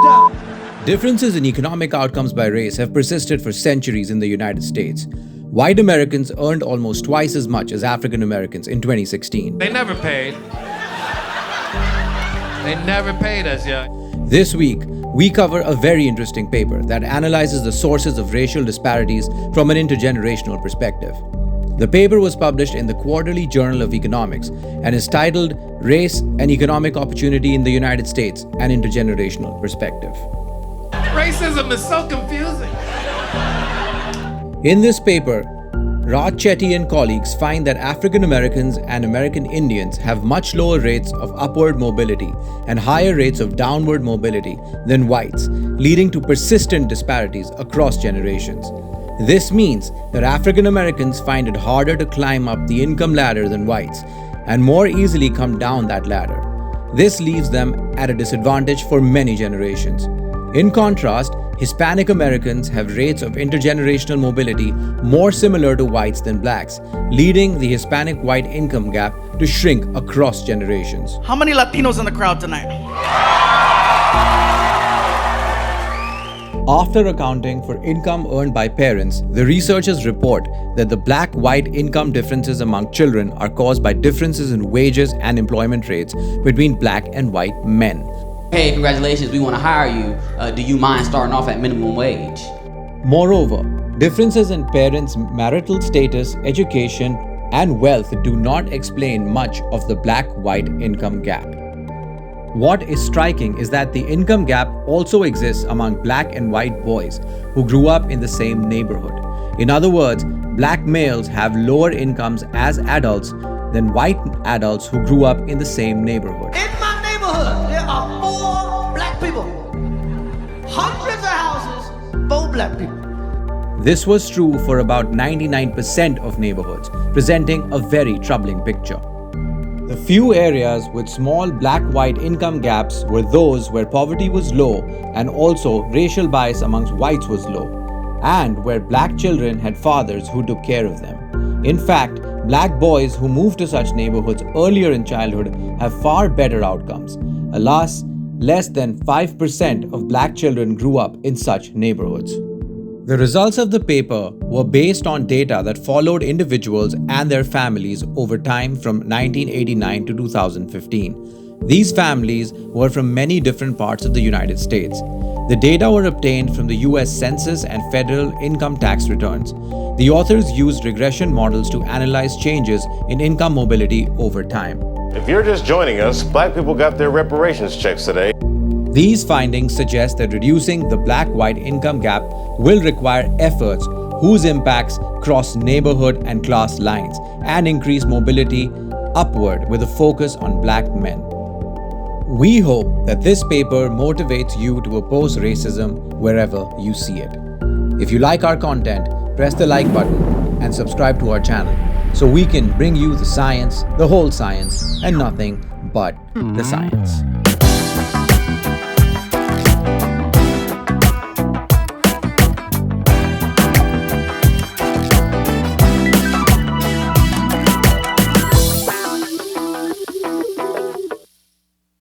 down. Differences in economic outcomes by race have persisted for centuries in the United States. White Americans earned almost twice as much as African Americans in 2016. They never paid. They never paid us, yeah. This week, we cover a very interesting paper that analyzes the sources of racial disparities from an intergenerational perspective. The paper was published in the Quarterly Journal of Economics and is titled Race and Economic Opportunity in the United States: An Intergenerational Perspective. Racism is so confusing. In this paper, Raj Chetty and colleagues find that African Americans and American Indians have much lower rates of upward mobility and higher rates of downward mobility than whites, leading to persistent disparities across generations. This means that African Americans find it harder to climb up the income ladder than whites and more easily come down that ladder. This leaves them at a disadvantage for many generations. In contrast, Hispanic Americans have rates of intergenerational mobility more similar to whites than blacks, leading the Hispanic-white income gap to shrink across generations. How many Latinos in the crowd tonight? After accounting for income earned by parents, the researchers report that the black-white income differences among children are caused by differences in wages and employment rates between black and white men. Hey, congratulations, we want to hire you. Do you mind starting off at minimum wage? Moreover, differences in parents' marital status, education, and wealth do not explain much of the black-white income gap. What is striking is that the income gap also exists among black and white boys who grew up in the same neighborhood. In other words, black males have lower incomes as adults than white adults who grew up in the same neighborhood. In my neighborhood, there are 4 black people. Hundreds of houses, 4 black people. This was true for about 99% of neighborhoods, presenting a very troubling picture. The few areas with small black-white income gaps were those where poverty was low and also racial bias amongst whites was low, and where black children had fathers who took care of them. In fact, black boys who moved to such neighborhoods earlier in childhood have far better outcomes. Alas, less than 5% of black children grew up in such neighborhoods. The results of the paper were based on data that followed individuals and their families over time from 1989 to 2015. These families were from many different parts of the United States. The data were obtained from the US Census and federal income tax returns. The authors used regression models to analyze changes in income mobility over time. If you're just joining us, black people got their reparations checks today. These findings suggest that reducing the black-white income gap will require efforts whose impacts cross neighborhood and class lines and increase mobility upward with a focus on black men. We hope that this paper motivates you to oppose racism wherever you see it. If you like our content, press the like button and subscribe to our channel so we can bring you the science, the whole science, and nothing but the science.